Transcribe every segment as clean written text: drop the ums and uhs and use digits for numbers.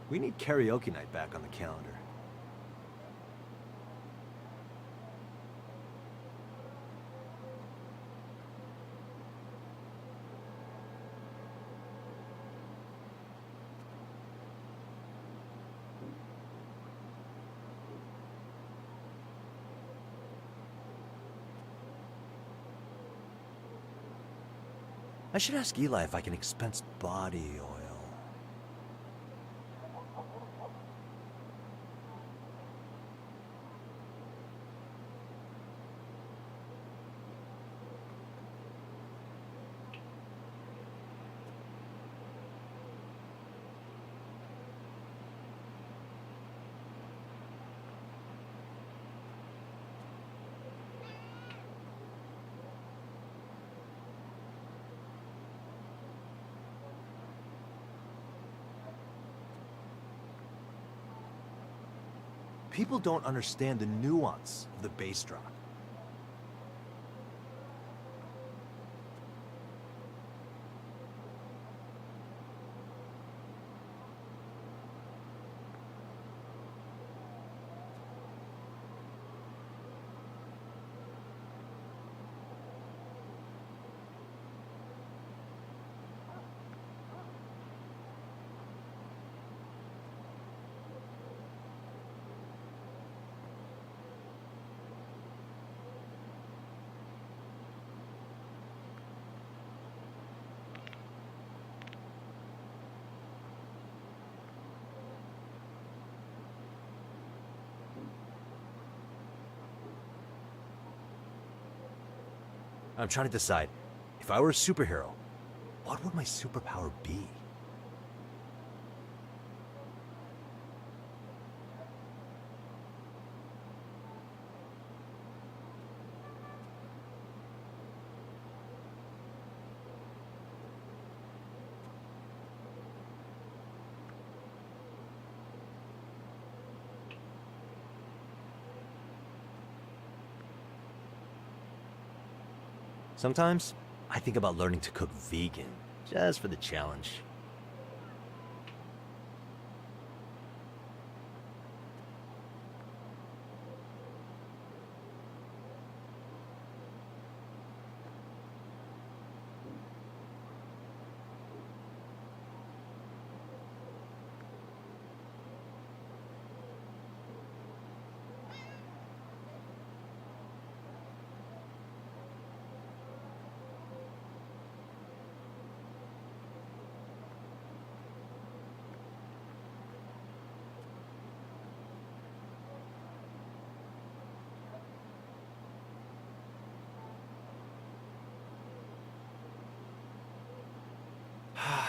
We need karaoke night back on the calendar. I should ask Eli if I can expense body oil. People don't understand the nuance of the bass drop. I'm trying to decide, if I were a superhero, what would my superpower be? Sometimes, I think about learning to cook vegan, just for the challenge.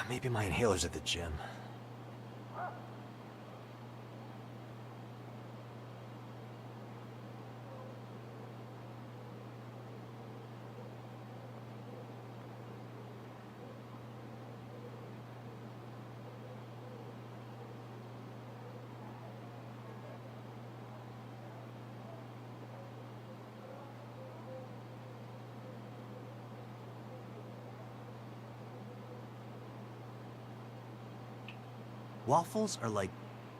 Maybe my inhaler's at the gym. Waffles are like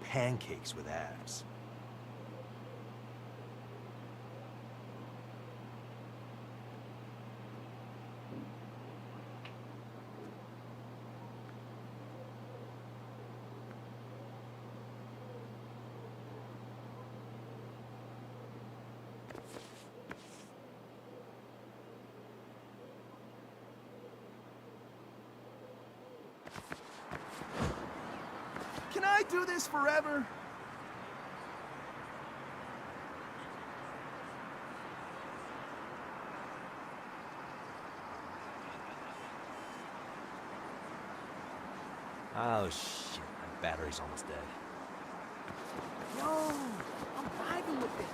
pancakes with abs. Can I do this forever? Oh shit, my battery's almost dead. Yo, I'm vibing with it.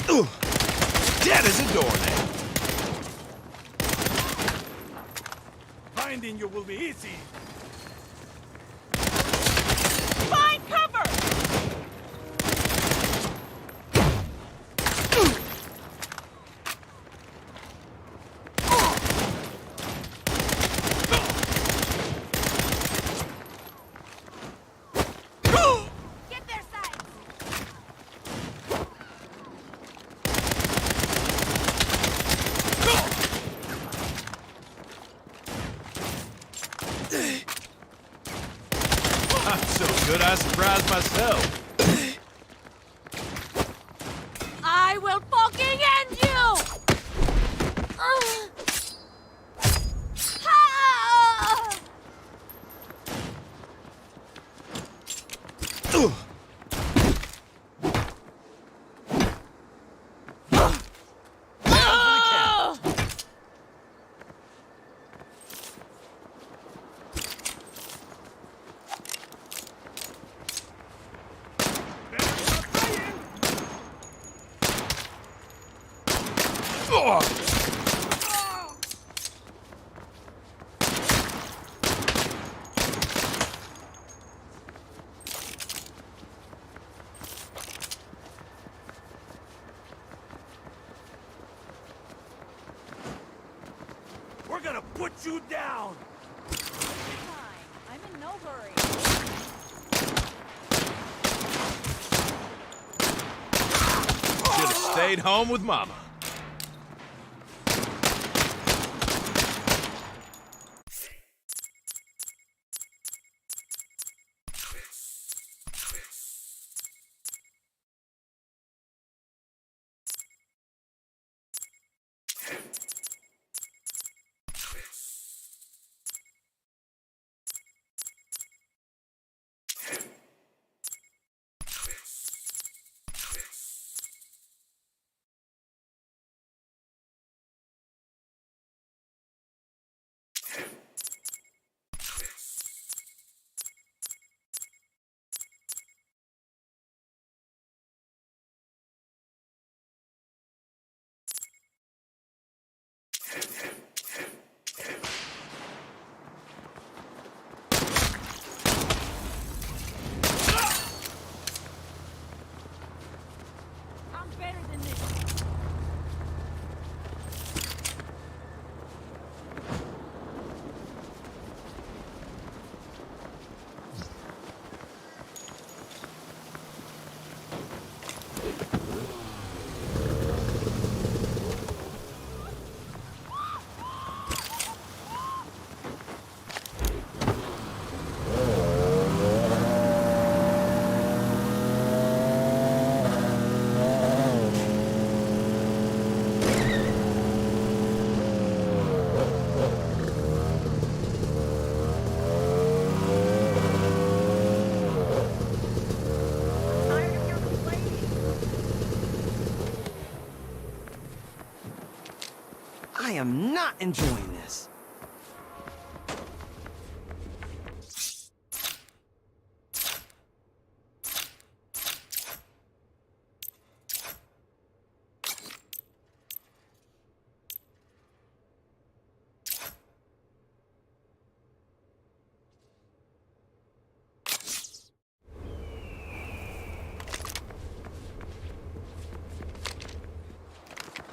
Dead as a doornail. Finding you will be easy. Find cover! Get their sights! I'm so good I surprised myself. I will fucking end you! Ah! We're gonna put you down. I'm in no hurry. Should have stayed home with Mama. I'm better than this. Tired of your complaining. I am not enjoying this.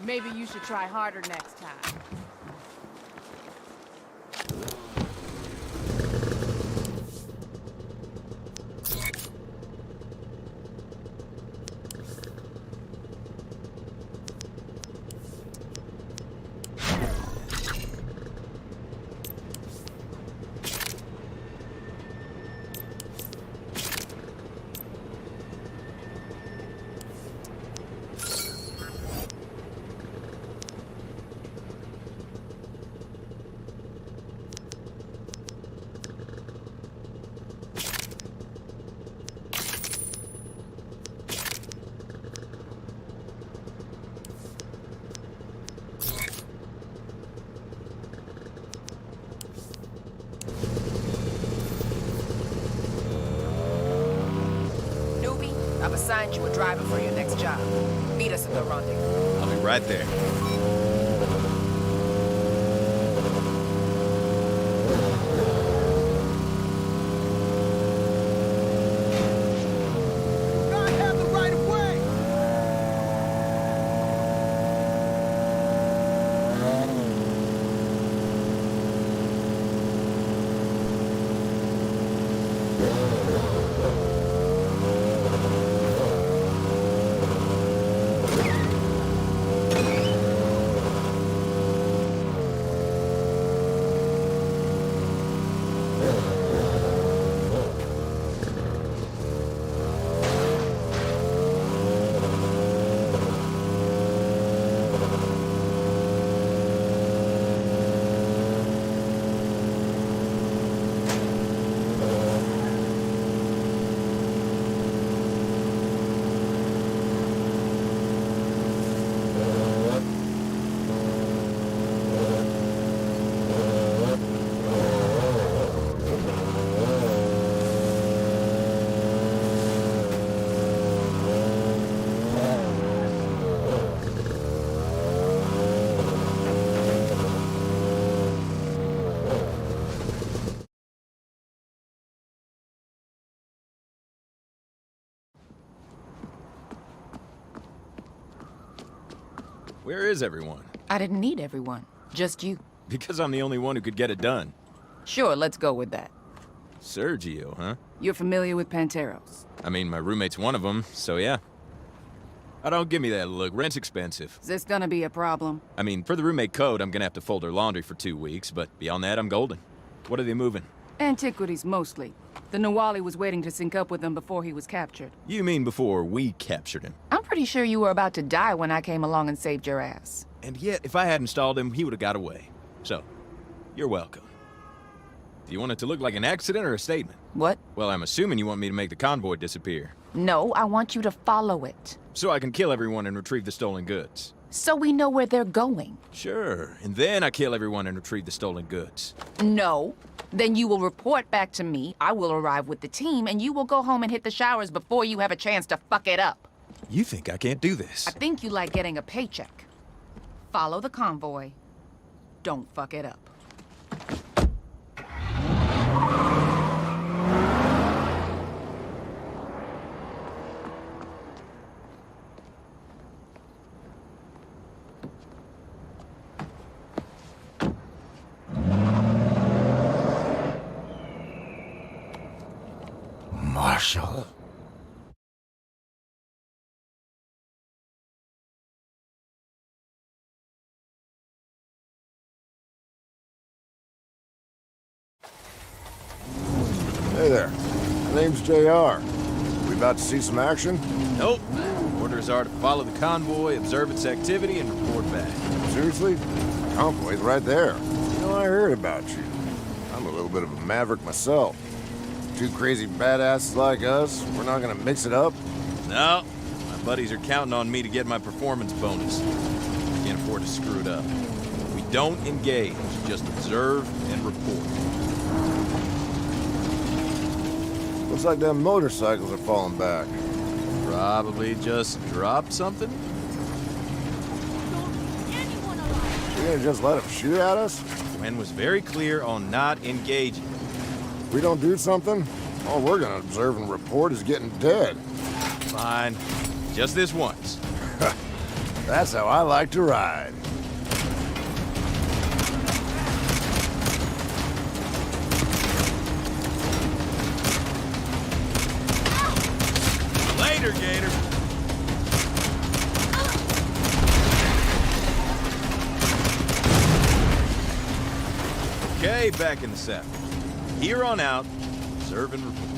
Maybe you should try harder next time. assigned you a driver for your next job. Meet us at the rendezvous. I'll be right there. Where is everyone? I didn't need everyone, just you. Because I'm the only one who could get it done. Sure, let's go with that. Sergio, huh? You're familiar with Panteros? I mean, my roommate's one of them, so yeah. Oh, don't give me that look. Rent's expensive. Is this gonna be a problem? I mean, for the roommate code, I'm gonna have to fold her laundry for 2 weeks, but beyond that, I'm golden. What are they moving? Antiquities, mostly. The Nawali was waiting to sync up with them before he was captured. You mean before we captured him? I'm pretty sure you were about to die when I came along and saved your ass. And yet, if I hadn't stalled him, he would have got away. So, you're welcome. Do you want it to look like an accident or a statement? What? Well, I'm assuming you want me to make the convoy disappear. No, I want you to follow it. So I can kill everyone and retrieve the stolen goods. So we know where they're going. Sure, and then I kill everyone and retrieve the stolen goods. No. Then you will report back to me, I will arrive with the team, and you will go home and hit the showers before you have a chance to fuck it up. You think I can't do this? I think you like getting a paycheck. Follow the convoy. Don't fuck it up. Marshall. Hey there. My name's JR. We about to see some action? Nope. Orders are to follow the convoy, observe its activity, and report back. Seriously? The convoy's right there. You know, I heard about you. I'm a little bit of a maverick myself. Two crazy badasses like us, we're not gonna mix it up? No. My buddies are counting on me to get my performance bonus. Can't afford to screw it up. We don't engage, just observe and report. Looks like them motorcycles are falling back. Probably just dropped something? You gonna just let them shoot at us? Gwen was very clear on not engaging. We don't do something, all we're gonna observe and report is getting dead. Fine. Just this once. That's how I like to ride. Later, Gator. Okay, back in the saddle. Here on out, observe and report.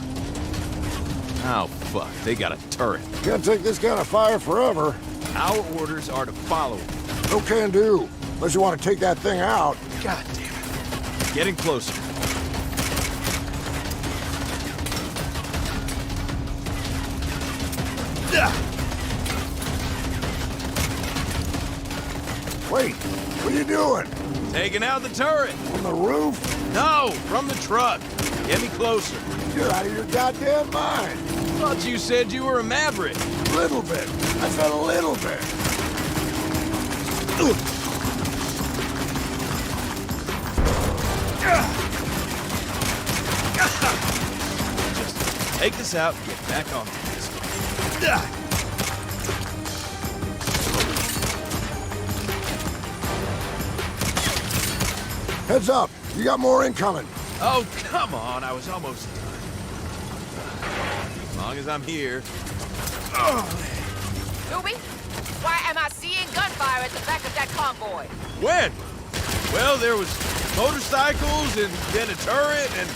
Oh, fuck. They got a turret. Can't take this kind of fire forever. Our orders are to follow it. No can do. Unless you want to take that thing out. God damn it. Getting closer. Wait, what are you doing? Taking out the turret. On the roof? No, from the truck. Get me closer. You're out of your goddamn mind. thought you said you were a maverick. Little bit. I said a little bit. Just take this out and get back on this. Heads up. You got more incoming. Oh, come on. I was almost done. As long as I'm here. Doobie, why am I seeing gunfire at the back of that convoy? When? Well, there was motorcycles and then a turret and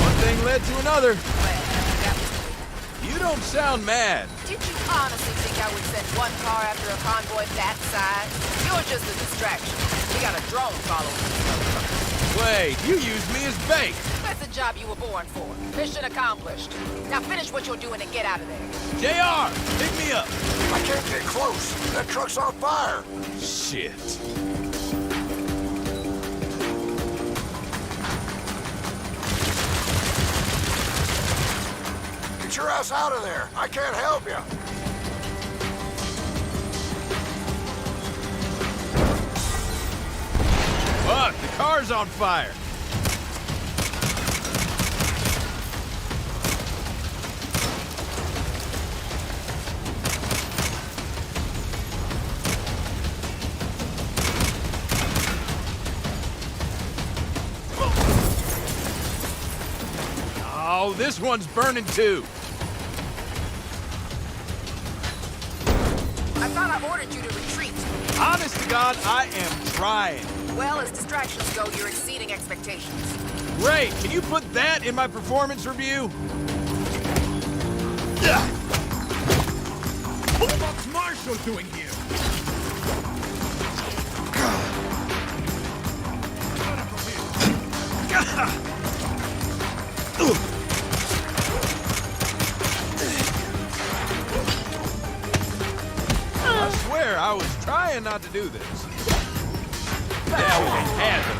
one thing led to another. Well, that was... You don't sound mad. Did you honestly think I would send one car after a convoy that size? You're just a distraction. We got a drone following us. Wait, you used me as bait. That's the job you were born for. Mission accomplished. Now finish what you're doing and get out of there. JR, pick me up. I can't get close. That truck's on fire. Shit. Get your ass out of there. I can't help you. Fuck, the car's on fire. Oh, this one's burning too. I thought I ordered you to retreat. Honest to God, I am trying. Well, as distractions go, you're exceeding expectations. Great, can you put that in my performance review? What's Marshall doing here? I swear, I was trying not to do this. Now we can have it.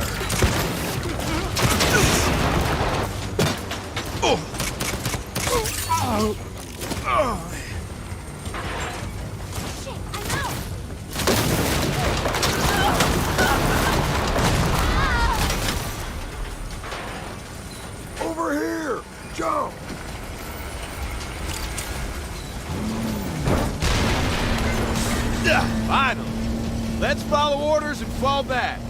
Over here. Jump. Finally. Let's follow orders and fall back.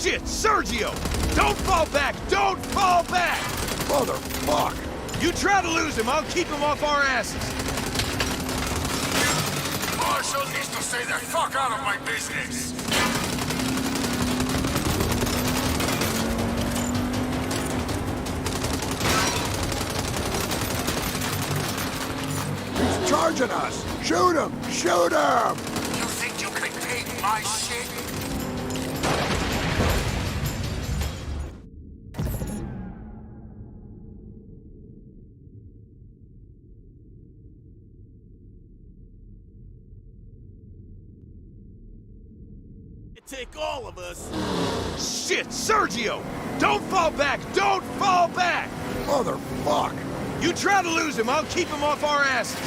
Shit, Sergio! Don't fall back! Don't fall back! Motherfuck. You try to lose him, I'll keep him off our asses. Marshall needs to stay the fuck out of my business. He's charging us. Shoot him! Shoot him! You think you can take my shit? Take all of us. Shit, Sergio! Don't fall back! Don't fall back! Motherfuck! You try to lose him, I'll keep him off our asses.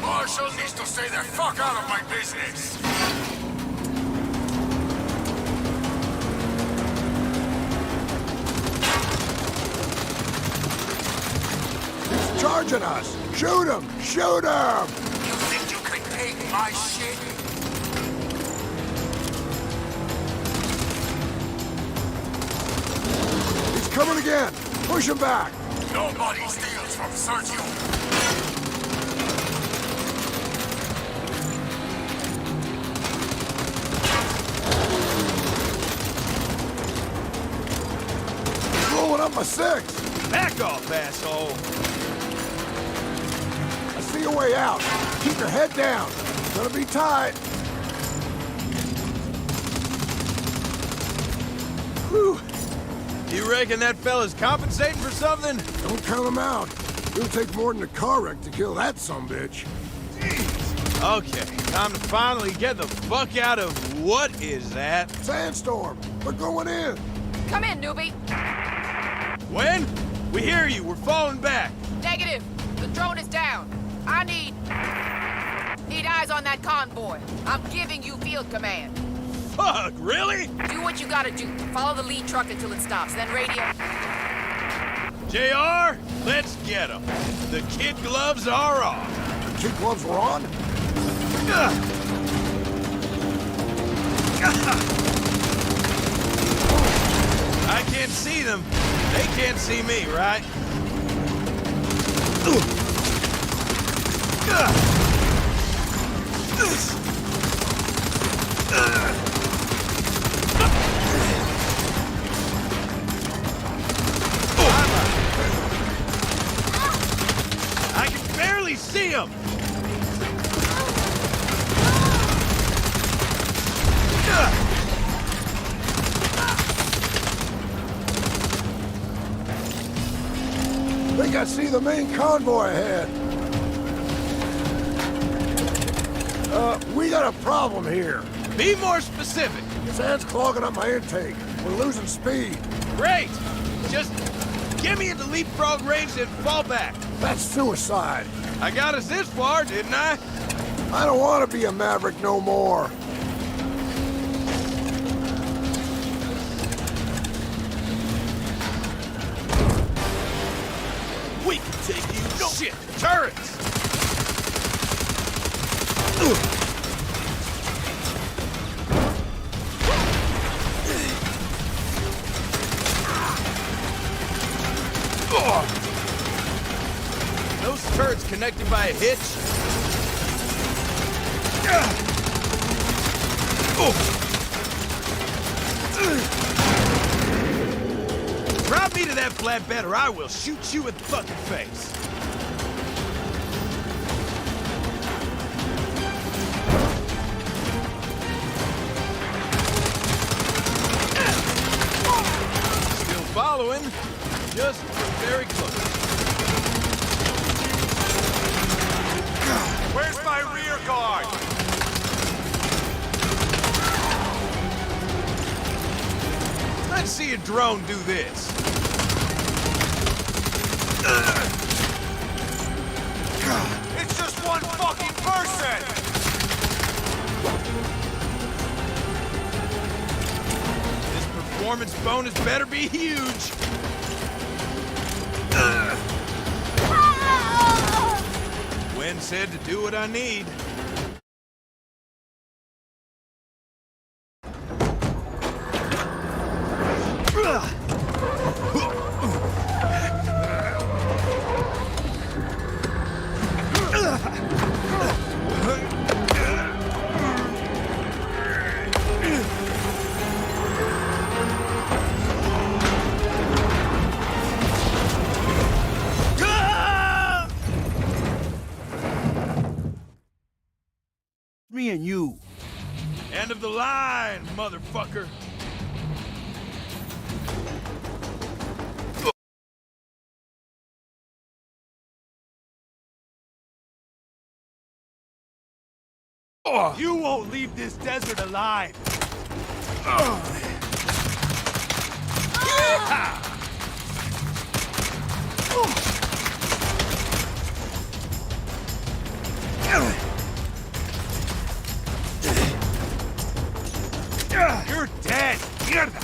Marshall needs to stay the fuck out of my business. charging us! Shoot him! Shoot him! You think you can take my shit? He's coming again! Push him back! Nobody steals from Sergio. Rolling up my 6! Back off, asshole! I see a way out. Keep your head down. It's gonna be tight. Whew. You reckon that fella's compensating for something? Don't count him out. It'll take more than a car wreck to kill that sumbitch. Okay, time to finally get the fuck out of what is that? Sandstorm. We're going in. Come in, newbie. When? We hear you. We're falling back. Negative. The drone is down. I need eyes on that convoy. I'm giving you field command. Fuck, really? Do what you gotta do. Follow the lead truck until it stops, then radio. JR, let's get him. The kid gloves are off. The kid gloves were on? I can't see them. They can't see me, right? I can barely see them. Think I see the main convoy ahead. We got a problem here. Be more specific. Sand's clogging up my intake. We're losing speed. Great. Just get me into leapfrog range and fall back. That's suicide. I got us this far, didn't I? I don't want to be a maverick no more. We can take you. No shit. Turrets. Those turrets connected by a hitch. Drop me to that flatbed or I will shoot you in the fucking face. Still following, just very close. Where's my rear guard? Let's see a drone do this. It's just one fucking person! This performance bonus better be huge. Gwen said to do what I need. Me and you. End of the line, motherfucker. You won't leave this desert alive. You're dead. Mierda.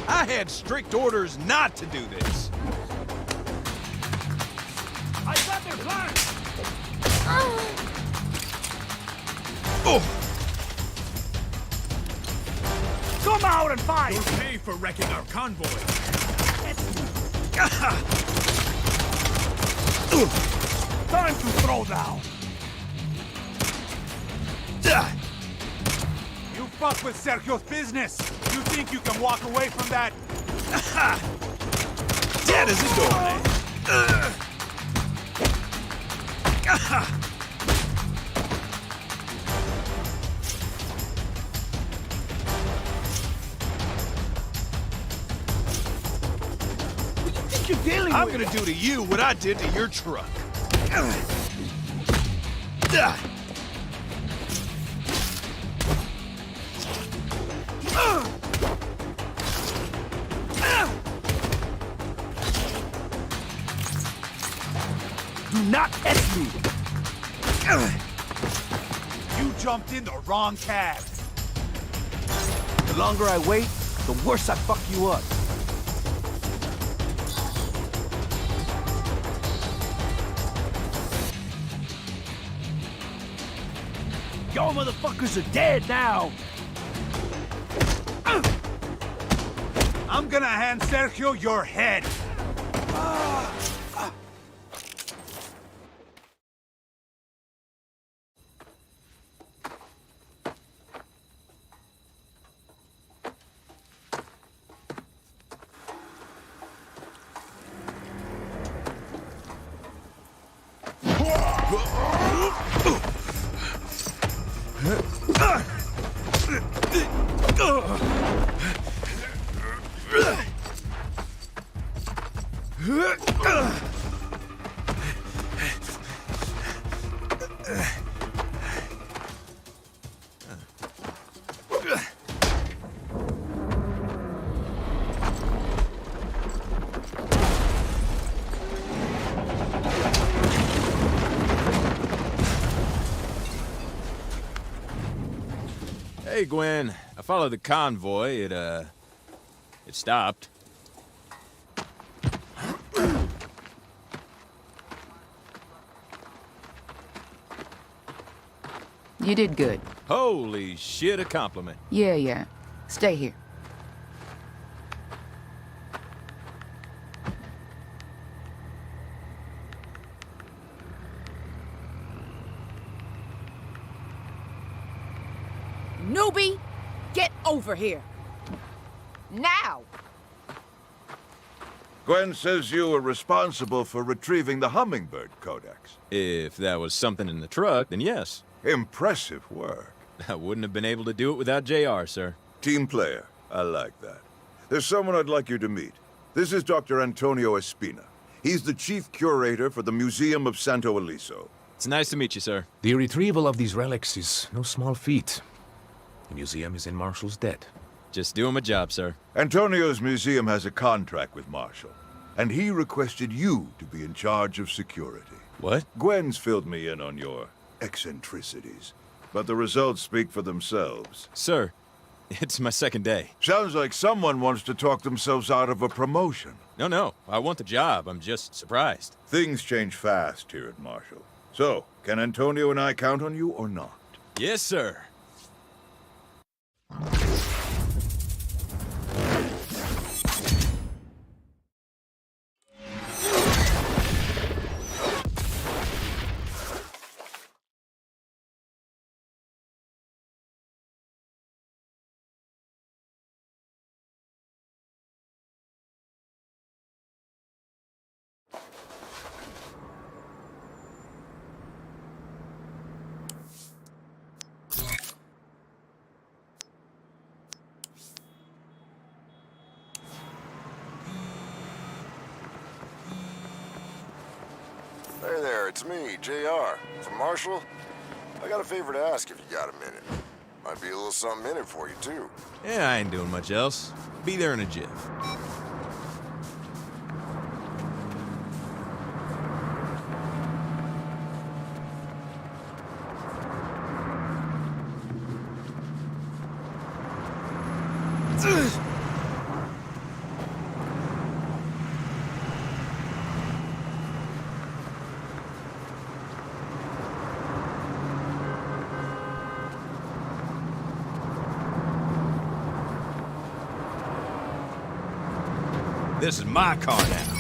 I had strict orders not to do this. I got their plan! Oh! Come out and fight! You'll pay for wrecking our convoy! Time to throw down! You fuck with Sergio's business! You think you can walk away from that? Dead as a doorman. I'm gonna do to you what I did to your truck. Do not test me! You jumped in the wrong cab! The longer I wait, the worse I fuck you up. Y'all motherfuckers are dead now! I'm gonna hand Sergio your head! Hey, Gwen. I followed the convoy. It stopped. You did good. Holy shit, a compliment. Yeah. Stay here. Newbie, get over here. Now! Gwen says you were responsible for retrieving the Hummingbird Codex. If that was something in the truck, then yes. Impressive work. I wouldn't have been able to do it without JR, sir. Team player. I like that. There's someone I'd like you to meet. This is Dr. Antonio Espina. He's the chief curator for the Museum of Santo Eliso. It's nice to meet you, sir. The retrieval of these relics is no small feat. The museum is in Marshall's debt. Just doing my job, sir. Antonio's museum has a contract with Marshall, and he requested you to be in charge of security. What? Gwen's filled me in on your eccentricities, but the results speak for themselves. Sir, it's my second day. Sounds like someone wants to talk themselves out of a promotion. No, I want the job. I'm just surprised. Things change fast here at Marshall. So, can Antonio and I count on you or not? Yes, sir. Hey there, it's me, JR. From Marshall. I got a favor to ask if you got a minute. Might be a little something in it for you, too. Yeah, I ain't doing much else. Be there in a jiff. This is my car now.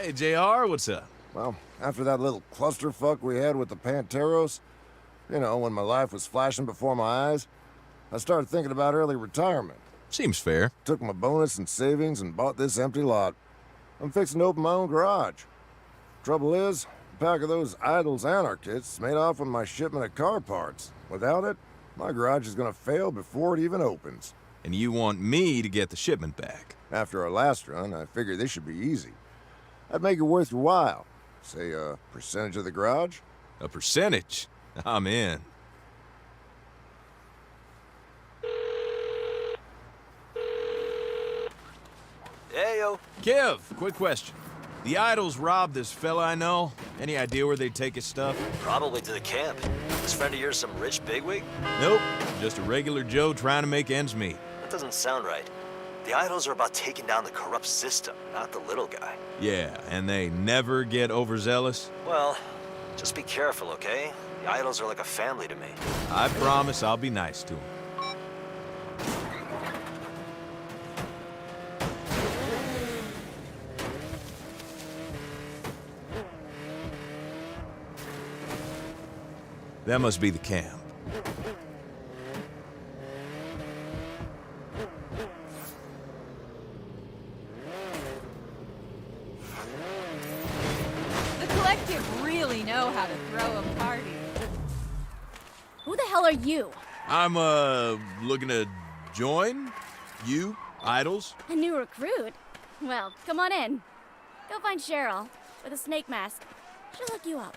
Hey, JR, what's up? Well, after that little clusterfuck we had with the Panteros, you know, when my life was flashing before my eyes, I started thinking about early retirement. Seems fair. Took my bonus and savings and bought this empty lot. I'm fixing to open my own garage. Trouble is, a pack of those Idols anarchists made off with my shipment of car parts. Without it, my garage is gonna fail before it even opens. And you want me to get the shipment back? After our last run, I figured this should be easy. I'd make it worth your while. Say a percentage of the garage? A percentage? I'm in. Heyo. Kev, quick question. The Idols robbed this fella I know. Any idea where they take his stuff? Probably to the camp. This friend of yours some rich bigwig? Nope. Just a regular Joe trying to make ends meet. That doesn't sound right. The Idols are about taking down the corrupt system, not the little guy. Yeah, and they never get overzealous? Well, just be careful, okay? The Idols are like a family to me. I promise I'll be nice to him. That must be the camp. The collective really know how to throw a party. Who the hell are you? I'm, looking to join? You? Idols? A new recruit? Well, come on in. Go find Cheryl with a snake mask. She'll hook you up.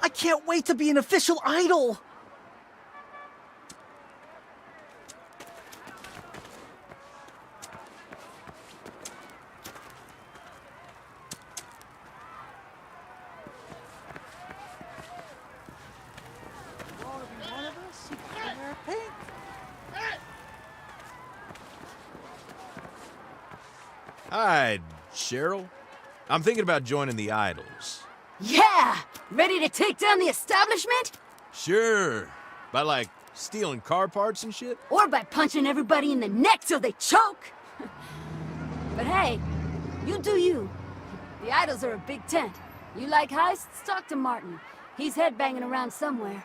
I can't wait to be an official idol! Hi, Cheryl. I'm thinking about joining the Idols. Yeah! Ready to take down the establishment? Sure. By, like, stealing car parts and shit? Or by punching everybody in the neck till they choke? But hey, you do you. The Idols are a big tent. You like heists? Talk to Martin. He's headbanging around somewhere.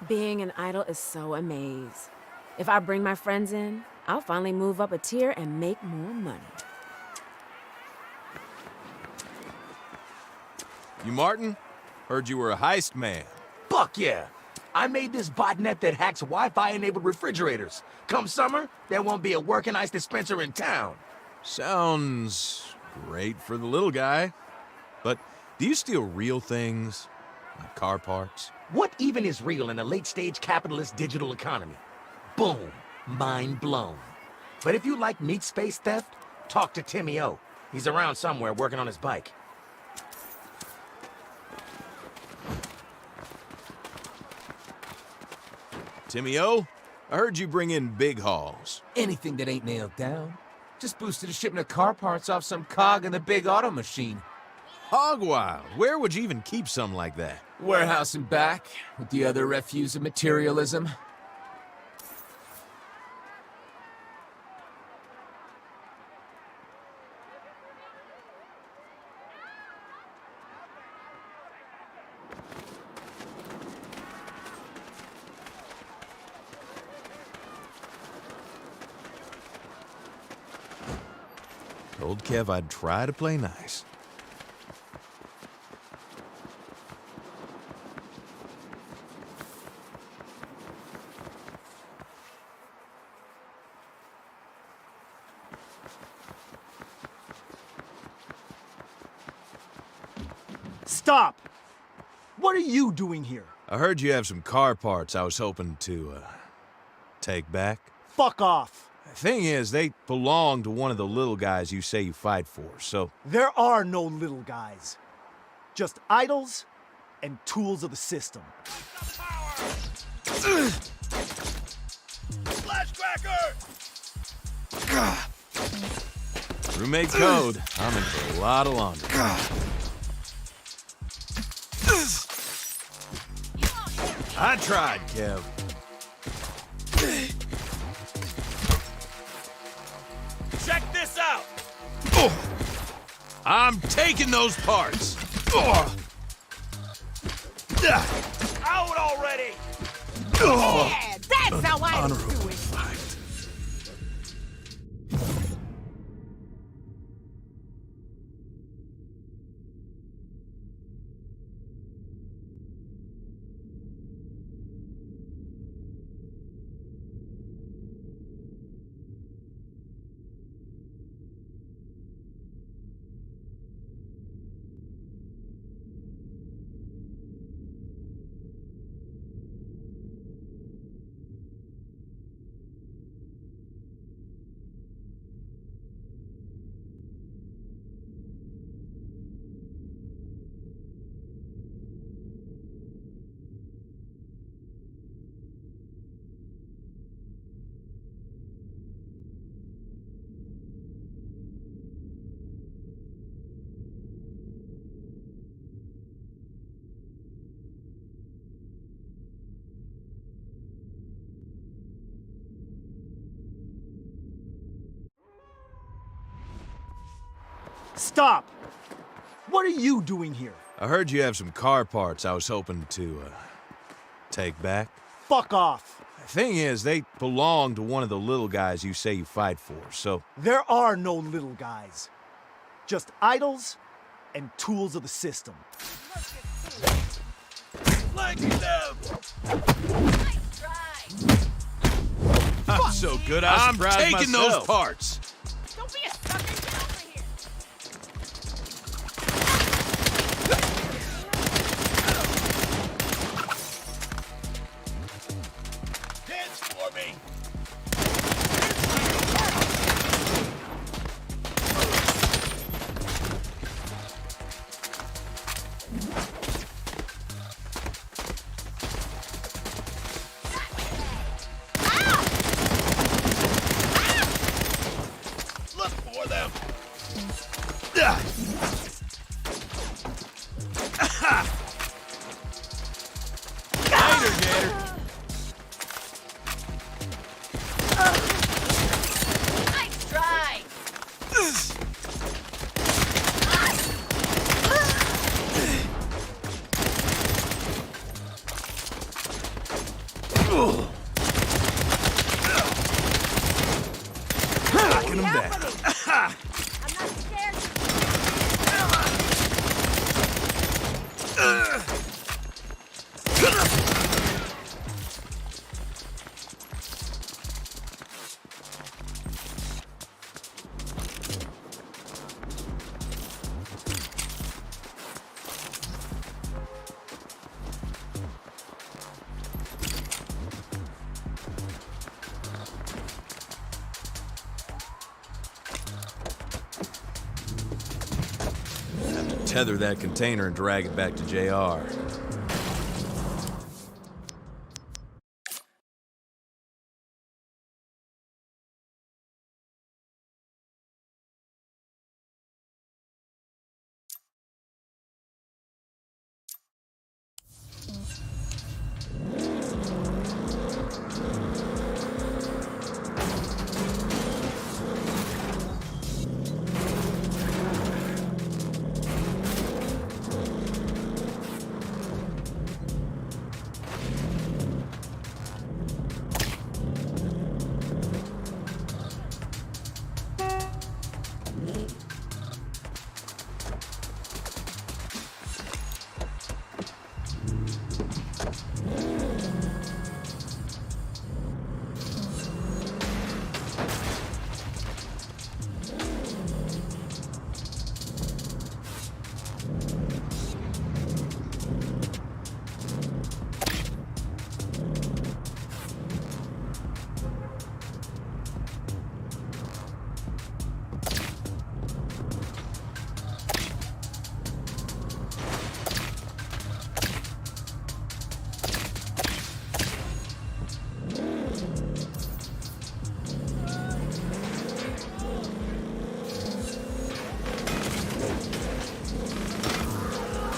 Being an idol is so amaze. If I bring my friends in, I'll finally move up a tier and make more money. You Martin? Heard you were a heist man. Fuck yeah! I made this botnet that hacks Wi-Fi-enabled refrigerators. Come summer, there won't be a working ice dispenser in town. Sounds great for the little guy. But do you steal real things? Like car parts? What even is real in a late-stage capitalist digital economy? Boom. Mind blown. But if you like meat space theft, talk to Timmy O. He's around somewhere working on his bike. Timmy O, I heard you bring in big hauls. Anything that ain't nailed down. Just boosted a shipment of car parts off some cog in the big auto machine. Hog wild. Where would you even keep something like that? Warehouse and back, with the other refuse of materialism. Told Kev I'd try to play nice. Stop! What are you doing here? I heard you have some car parts I was hoping to, take back. Fuck off! Thing is, they belong to one of the little guys you say you fight for, so... There are no little guys. Just idols and tools of the system. Flashcracker! Roommate code. I'm in for a lot of laundry. I tried, Kev. Check this out! I'm taking those parts. Out already! Yeah, that's how I do it. Stop! What are you doing here? I heard you have some car parts I was hoping to, take back. Fuck off! Thing is, they belong to one of the little guys you say you fight for, so... There are no little guys. Just idols and tools of the system. Flanking them! I'm so good, I'm taking myself. those parts. Don't be a sucker. Get over here. Dance for me! Look for them! Later, Gator. Nice try. Knocking him down. I'm not scared. Tether that container and drag it back to JR.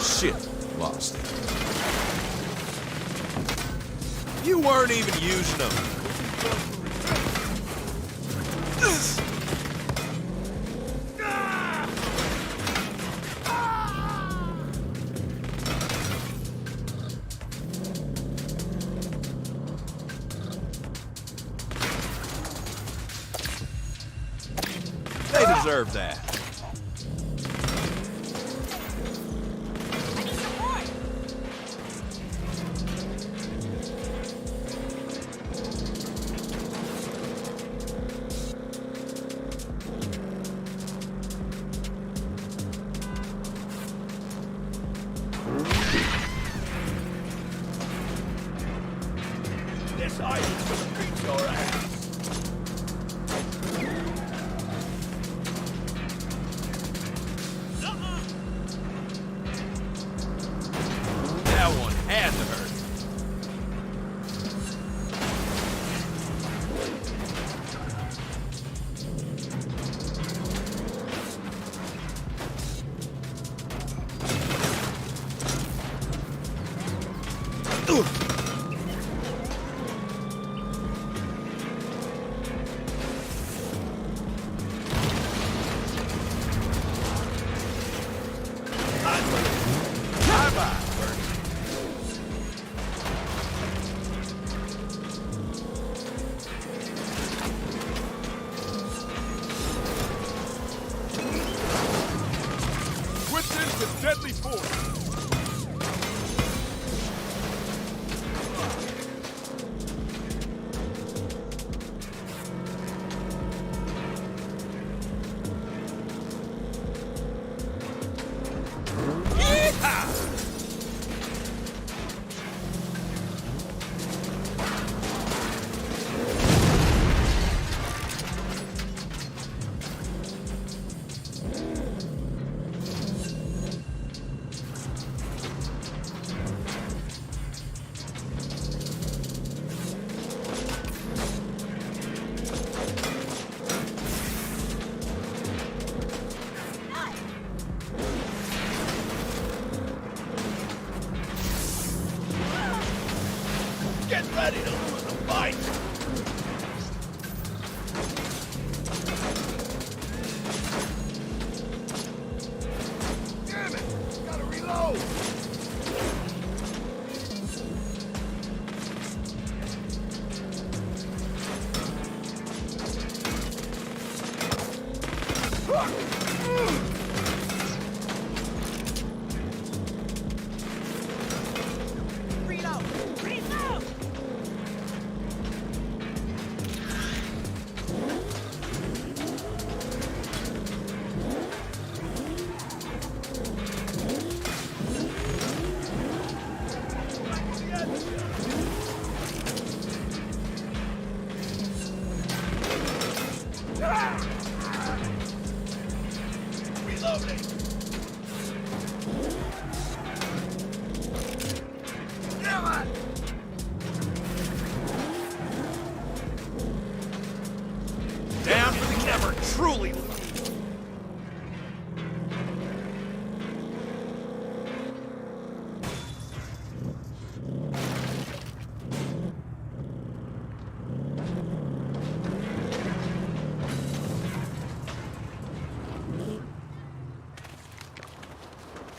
Shit, lost it. You weren't even using them. They deserve that. This item will beat your ass! Reload! Reload! Reloading! Damn it! Down for the never truly.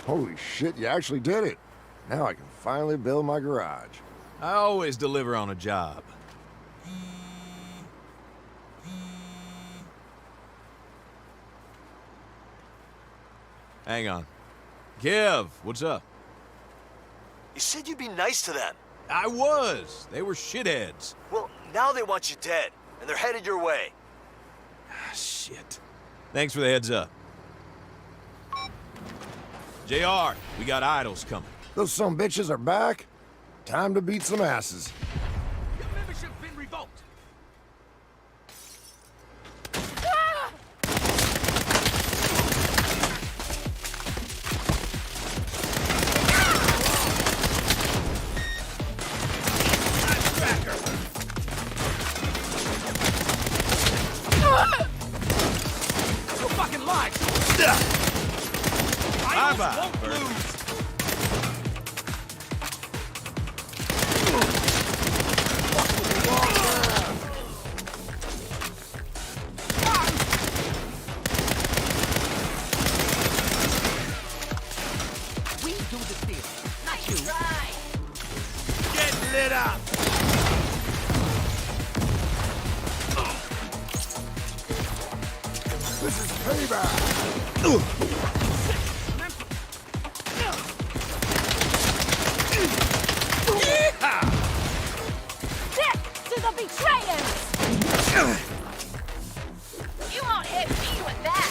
Holy shit, you actually did it. Now I can finally build my garage. I always deliver on a job. Hang on. Kev, what's up? You said you'd be nice to them. I was. They were shitheads. Well, now they want you dead, and they're headed your way. Ah, shit. Thanks for the heads up. JR, we got idols coming. Those some bitches are back. Time to beat some asses. Your membership's been revoked. You fucking lied! Bye-bye, Won't Bert. lose! We do the deal, not you. Get lit up! This is payback. Death to the betrayers! You won't hit me with that.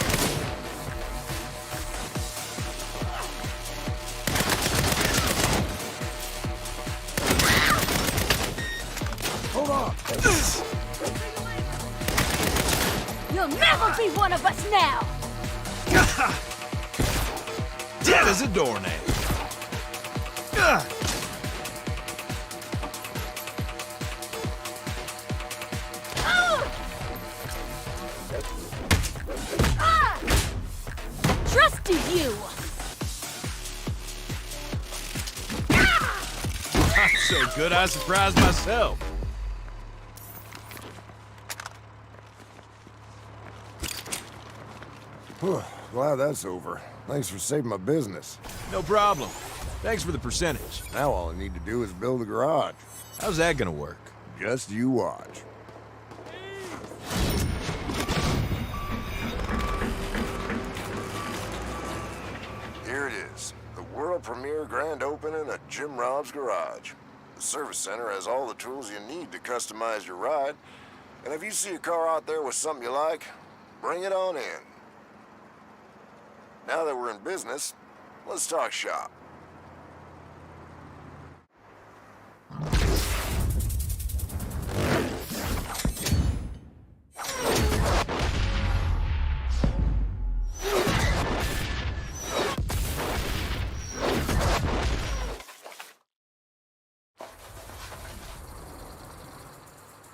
Hold on. You'll never be one of us now! Dead as a doornail. Trusted you! I'm so good I surprised myself. Glad that's over. Thanks for saving my business. No problem. Thanks for the percentage. Now all I need to do is build a garage. How's that gonna work? Just you watch. Here it is. The world premiere grand opening at Jim Rob's garage. The service center has all the tools you need to customize your ride. And if you see a car out there with something you like, bring it on in. Now that we're in business, let's talk shop.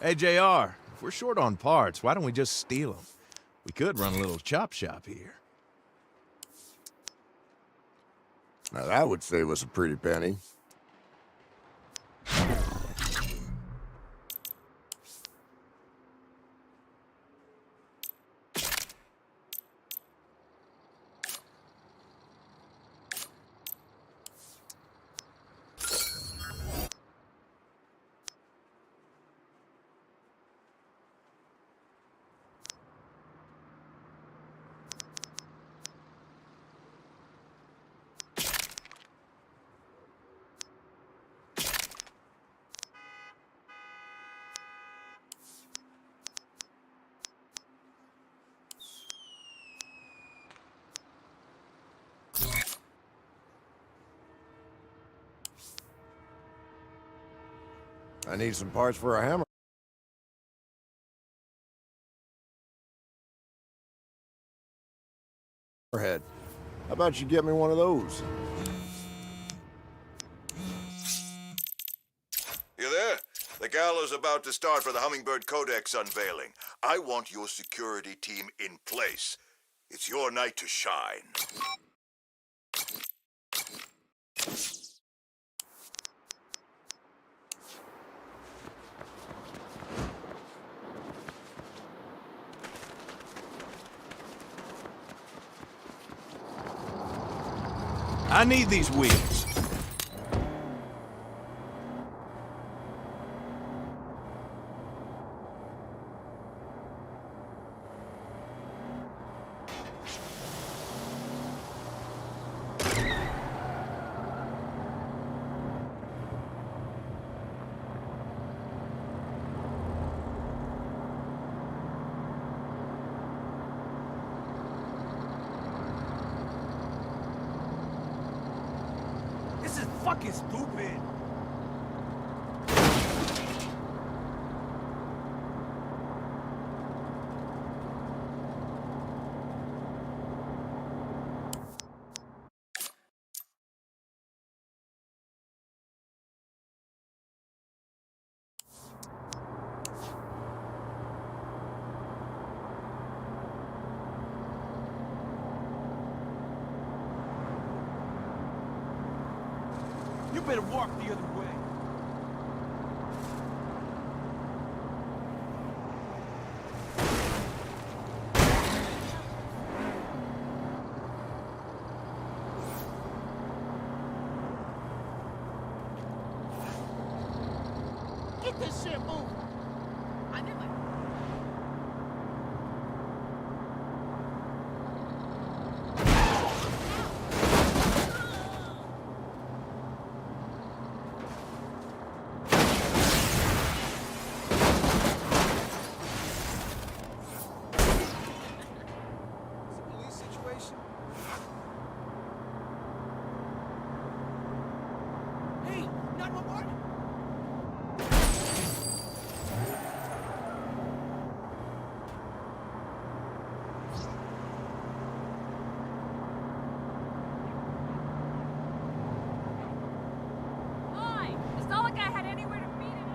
Hey, JR, if we're short on parts, why don't we just steal them? We could run a little chop shop here. Now that would save us a pretty penny. I need some parts for a hammer. Head. How about you get me one of those? You there? The gala's about to start for the Hummingbird Codex unveiling. I want your security team in place. It's your night to shine. I need these wheels. This is fucking stupid. You better walk the other way. Get this shit moving. I knew it. Hey, 911! Fine. It's not like I had anywhere to meet him.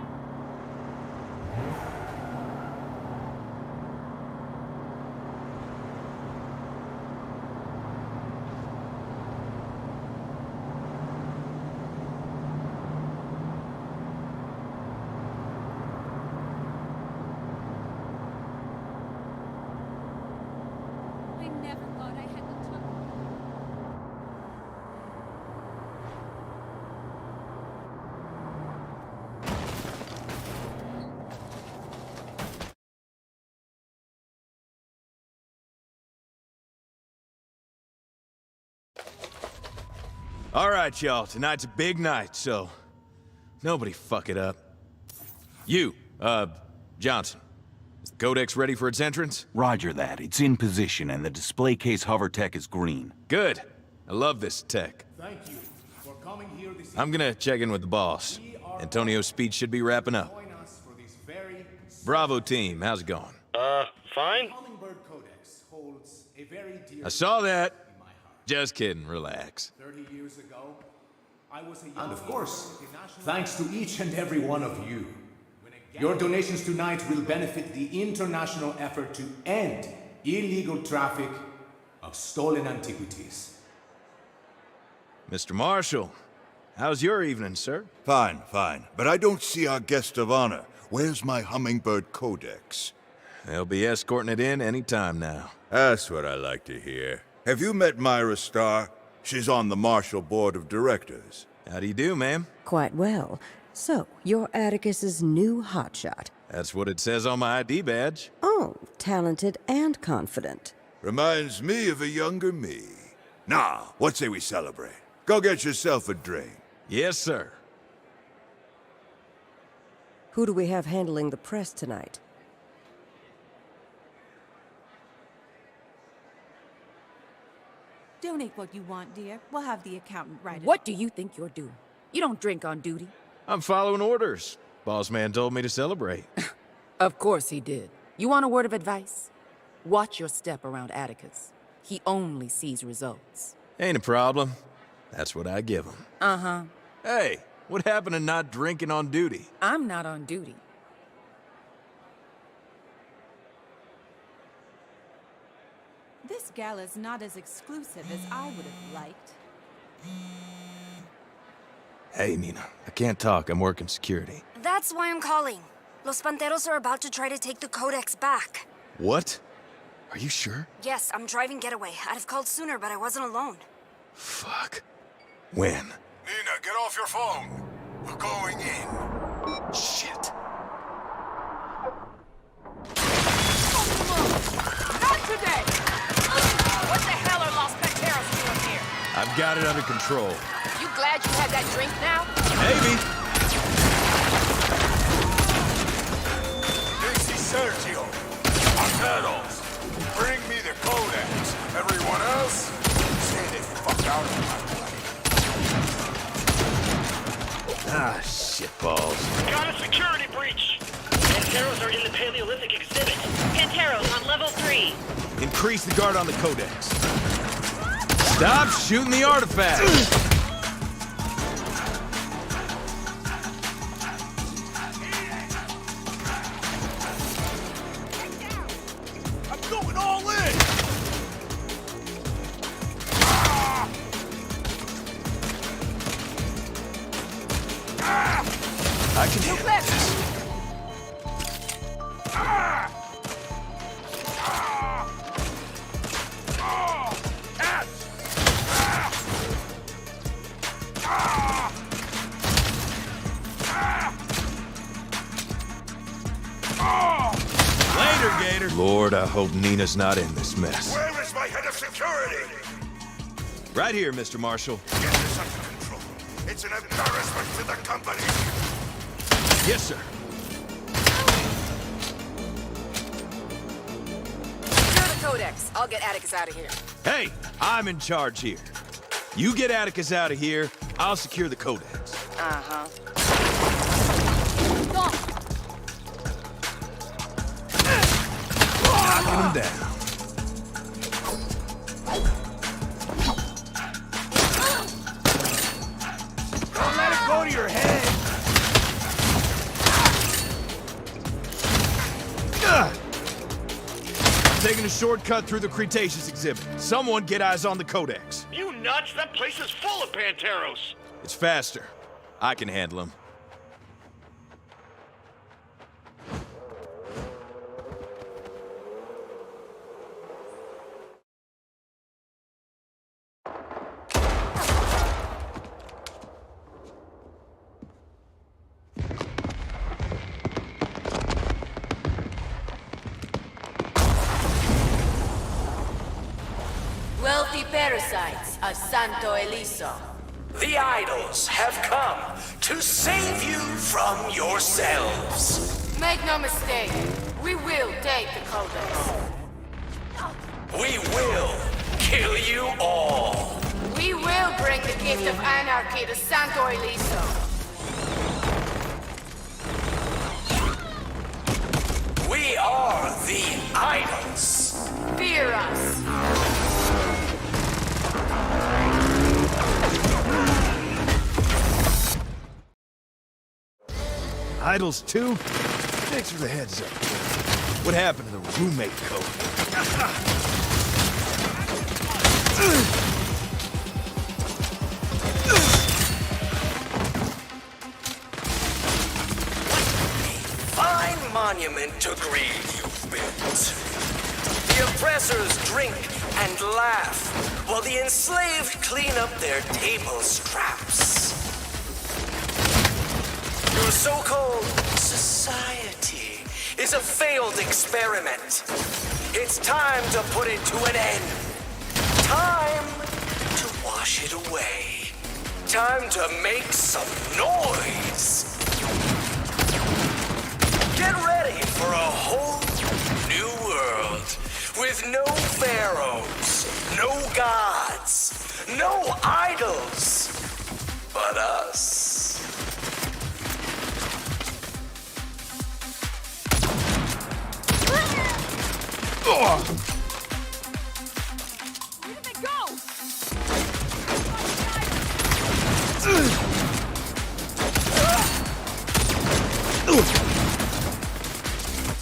I never thought I had the time. All right, y'all. Tonight's a big night, so nobody fuck it up. You, Johnson. Is the Codex ready for its entrance? Roger that. It's in position, and the display case hover tech is green. Good. I love this tech. Thank you for coming here this I'm gonna check in with the boss. Antonio's speech should be wrapping up. join us for this very Bravo team, how's it going? Fine. Hummingbird Codex holds a very dear I saw that. in my heart. Just kidding, relax. 30 years ago, I was a young and of course, thanks to each and every one of you. Your donations tonight will benefit the international effort to end illegal traffic of stolen antiquities. Mr. Marshall, how's your evening, sir? Fine, fine. But I don't see our guest of honor. Where's my Hummingbird Codex? They'll be escorting it in any time now. That's what I like to hear. Have you met Myra Starr? She's on the Marshall Board of Directors. How do you do, ma'am? Quite well. So, you're Atticus's new hotshot. That's what it says on my ID badge. Oh, talented and confident. Reminds me of a younger me. Now, what say we celebrate? Go get yourself a drink. Yes, sir. Who do we have handling the press tonight? Donate what you want, dear. We'll have the accountant write it. What do you think you're doing? You don't drink on duty. I'm following orders. Boss man told me to celebrate. Of course he did. You want a word of advice? Watch your step around Atticus. He only sees results. Ain't a problem. That's what I give him. Uh-huh. Hey, what happened to not drinking on duty? I'm not on duty. This gala's not as exclusive as I would have liked. Hey, Nina, I can't talk. I'm working security. That's why I'm calling. Los Panteros are about to try to take the Codex back. What? Are you sure? Yes, I'm driving getaway. I'd have called sooner, but I wasn't alone. Fuck. When? Nina, get off your phone. We're going in. Shit. Not today! What the hell are Los Panteros doing here? I've got it under control. You glad you had that drink now? Maybe. This is Sergio. Panteros, bring me the Codex. Everyone else, stay the fuck out of my way. Ah, shitballs. Got a security breach. Panteros are in the Paleolithic exhibit. Panteros on level 3. Increase the guard on the Codex. Stop shooting the artifacts! I'm going all in! I can handle this. Later, Gator. Lord, I hope Nina's not in this mess. Where is my head of security? Right here, Mr. Marshall. Get this under control. It's an embarrassment to the company. Yes, sir. Secure the Codex. I'll get Atticus out of here. Hey, I'm in charge here. You get Atticus out of here, I'll secure the Codex. Uh-huh. Knocking him down. Don't let it go to your head. Taking a shortcut through the Cretaceous exhibit. Someone get eyes on the Codex. You nuts? That place is full of Panteros. It's faster. I can handle him. Wealthy parasites of Santo Eliso. The idols have come to save you from yourselves. Make no mistake, we will take the Codex. We will kill you all. We will bring the gift of anarchy to Santo Eliso. We are the idols. Fear us. Idols too? Thanks for the heads up. What happened to the roommate code? Fine monument to greed you've built. The oppressors drink and laugh, while the enslaved clean up their table scraps. Your so-called society is a failed experiment. It's time to put it to an end. Time to wash it away. Time to make some noise. Get ready for a whole new world with no pharaohs, no gods, no idols, but us. Where did they go?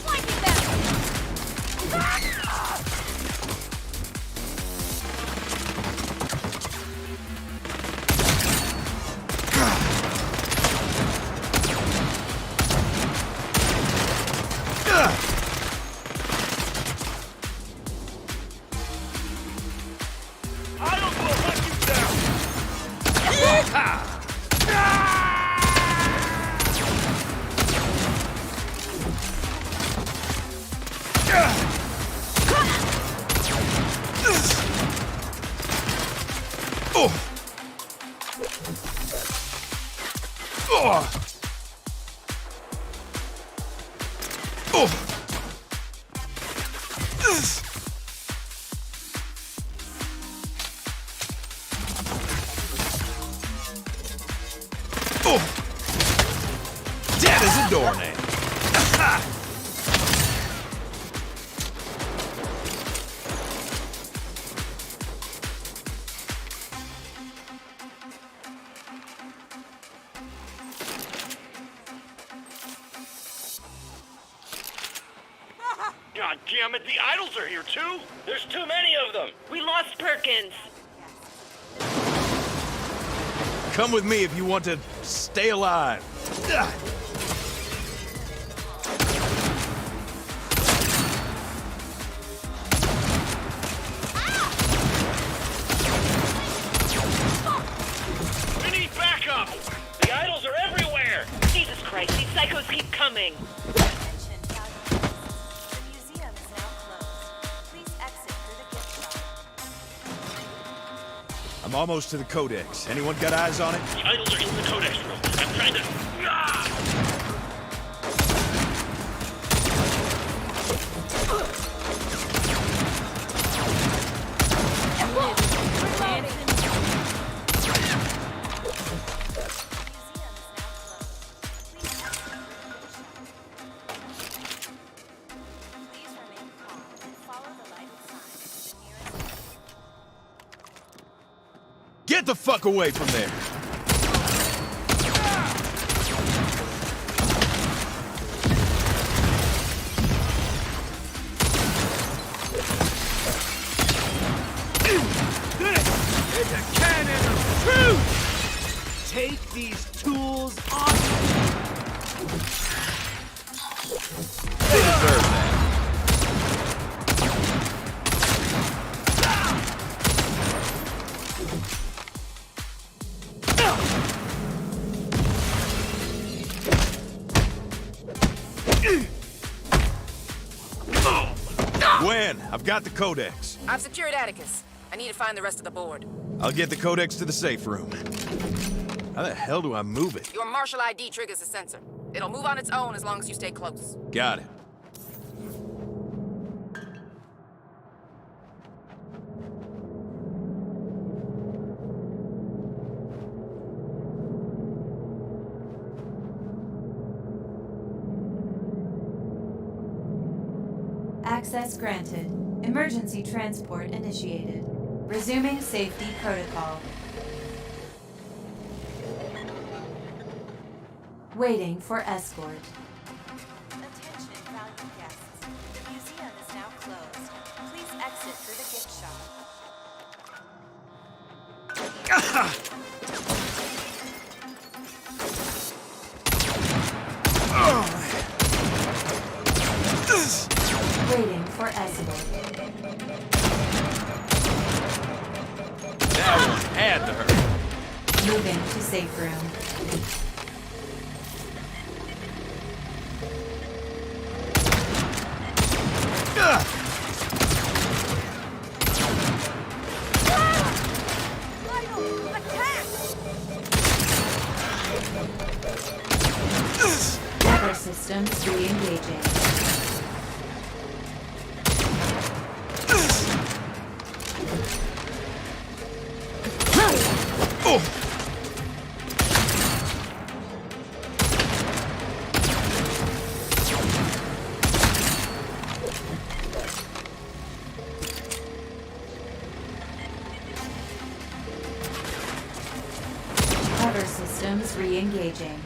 Flanking them! Idols will hunt you down! Dead as a doornail. God damn it, the idols are here too! There's too many of them! We lost Perkins! Come with me if you want to stay alive. We need backup! The idols are everywhere! Jesus Christ, these psychos keep coming! I'm almost to the Codex. Anyone got eyes on it? The idols are in the Codex room. I'm trying to... Get the fuck away from there! It's a cannon of truth! Take these tools off! They deserve that. Gwen, I've got the Codex. I've secured Atticus. I need to find the rest of the board. I'll get the Codex to the safe room. How the hell do I move it? Your martial ID triggers a sensor. It'll move on its own as long as you stay close. Got it. Access granted. Emergency transport initiated. Resuming safety protocol. Waiting for escort. Attention, valued guests. The museum is now closed. Please exit through the gift Waiting for escort. That one had to hurt. Moving to safe room. Weather systems re-engaging. systems re-engaging.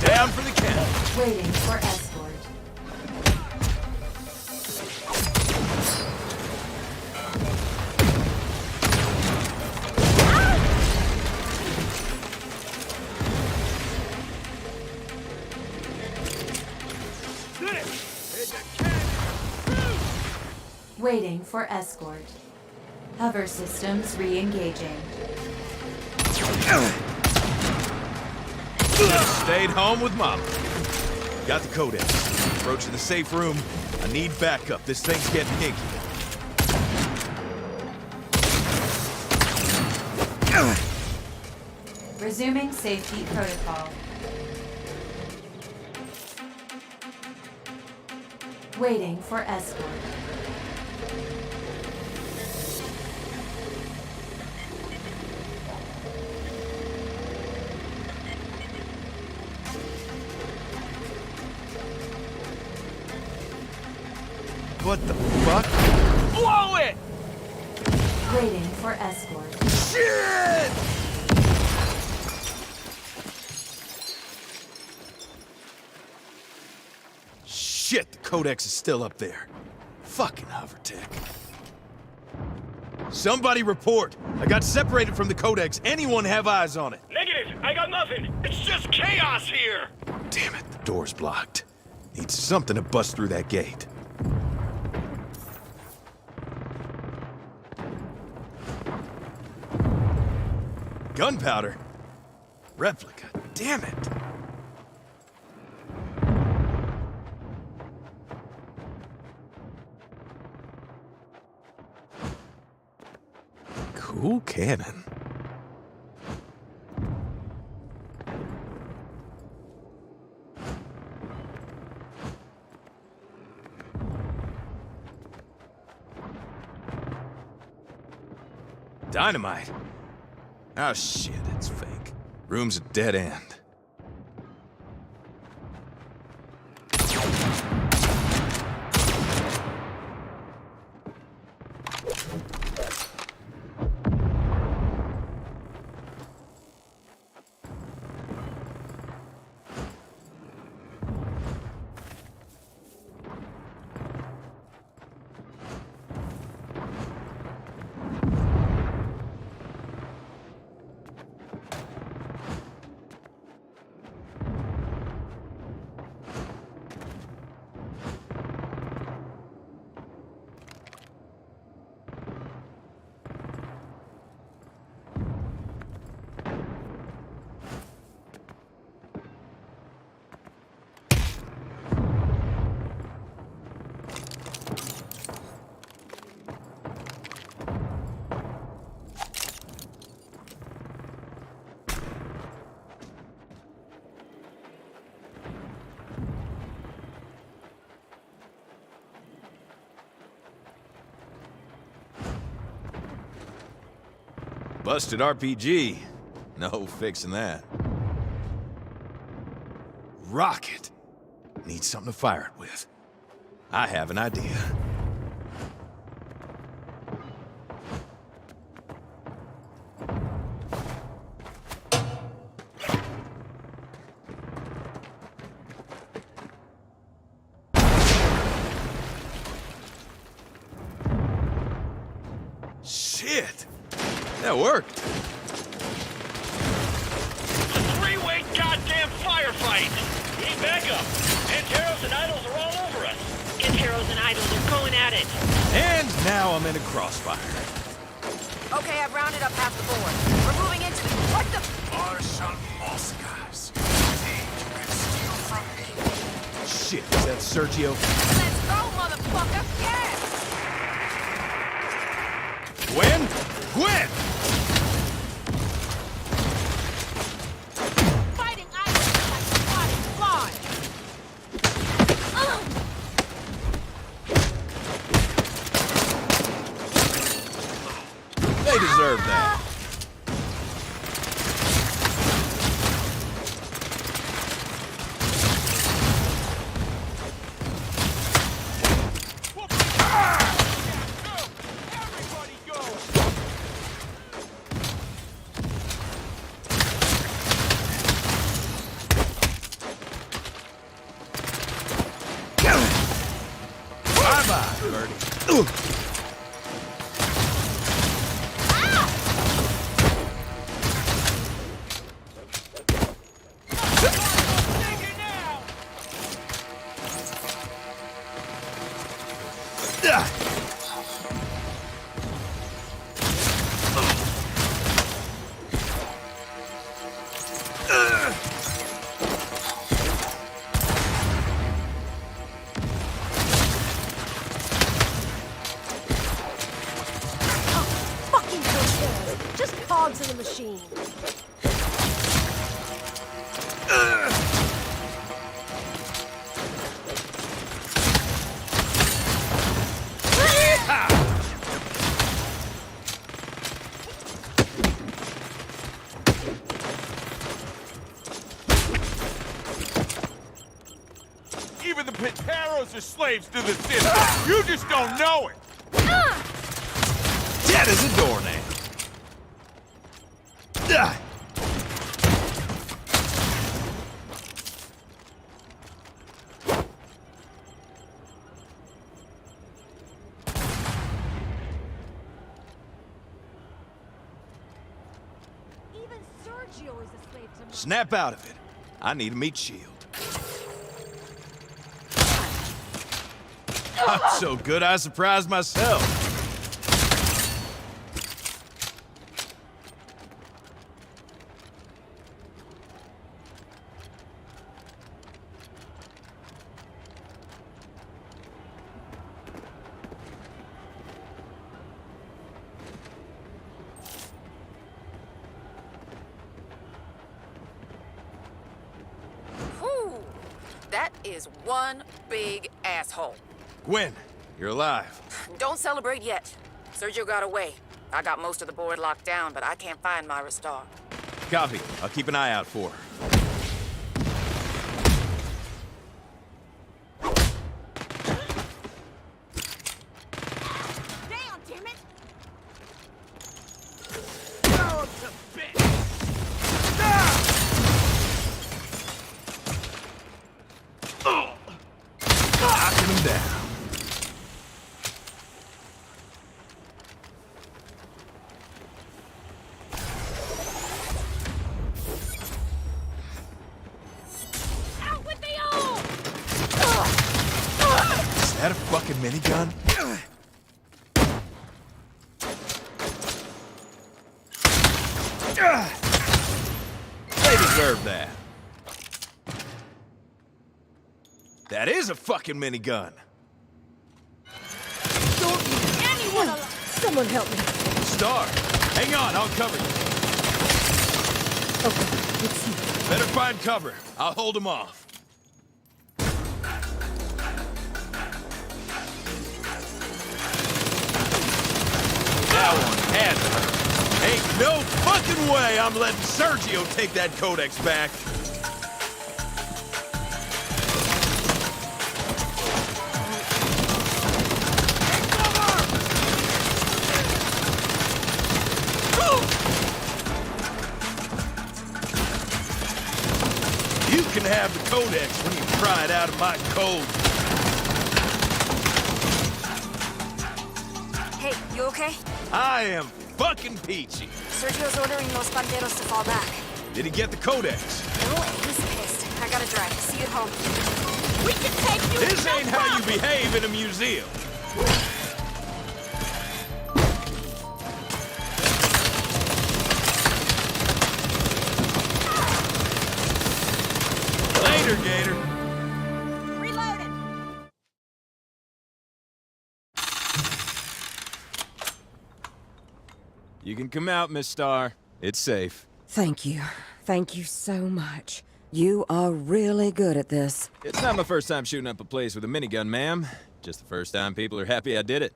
Down for the count. Waiting for escort. Waiting for escort. Hover systems re-engaging. Stayed home with Mama. Got the codex. Approaching the safe room. I need backup. This thing's getting hinky. Resuming safety protocol. Waiting for escort. What the fuck? Blow it! Waiting for escort. Shit! Shit, the codex is still up there. Fucking hovertech. Somebody report. I got separated from the codex. Anyone have eyes on it? Negative! I got nothing! It's just chaos here! Damn it, the door's blocked. Need something to bust through that gate. Gunpowder? Replica. Damn it. Cool cannon. Dynamite. Oh shit, it's fake. Room's a dead end. Busted RPG. No fixing that. Rocket. Need something to fire it with. I have an idea. Shit! That worked. A three-way goddamn firefight! We need backup. Panteros and Idols are all over us. Panteros and Idols are going at it. And now I'm in a crossfire. Okay, I've rounded up half the board. We're moving into the... What the... Marshal Moscas. Think you can steal from me? Shit, is that Sergio? Let's go, motherfucker! Yes! Gwen? Gwen! Fighting Idols like swatting flies! They deserve that. Birdie. Fucking bullshit. Just cogs in the machine. Even the Pinteros are slaves to the system. You just don't know it. Dead as a doornail. Even Sergio is a slave to me. Snap out of it. I need a meat shield. I'm so good I surprised myself. Whew. That is one big asshole. Gwen, you're alive. Don't celebrate yet. Sergio got away. I got most of the board locked down, but I can't find Myra Starr. Copy. I'll keep an eye out for her. Damn, damn it! Knocking him down. Out with the old! Is that a fucking minigun? They deserve that. That is a fucking minigun. Anyone alive! Someone help me. Star, hang on, I'll cover you. Okay, let's see. Better find cover. I'll hold him off. That one had to hurt. Ain't no fucking way I'm letting Sergio take that Codex back. You can have the Codex when you pry it out of my code. Hey, you okay? I am fucking peachy. Sergio's ordering Los Panteros to fall back. Did he get the Codex? No, he's pissed. I gotta drive. See you at home. We can take you. This ain't how you behave in a museum. Later, Gator. Reloading. You can come out, Miss Starr. It's safe. Thank you. Thank you so much. You are really good at this. It's not my first time shooting up a place with a minigun, ma'am. Just the first time people are happy I did it.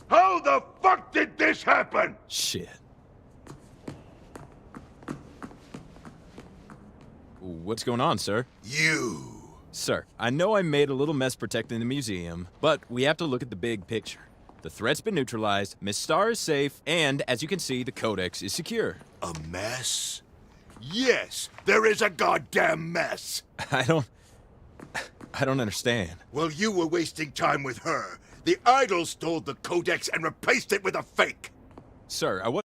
How the fuck did this happen? Shit. What's going on, sir? You. Sir, I know I made a little mess protecting the museum, but we have to look at the big picture. The threat's been neutralized, Miss Starr is safe, and as you can see, the Codex is secure. A mess? Yes, there is a goddamn mess. I don't I don't understand. Well, you were wasting time with her. The idol stole the codex and replaced it with a fake. Sir, I wasn't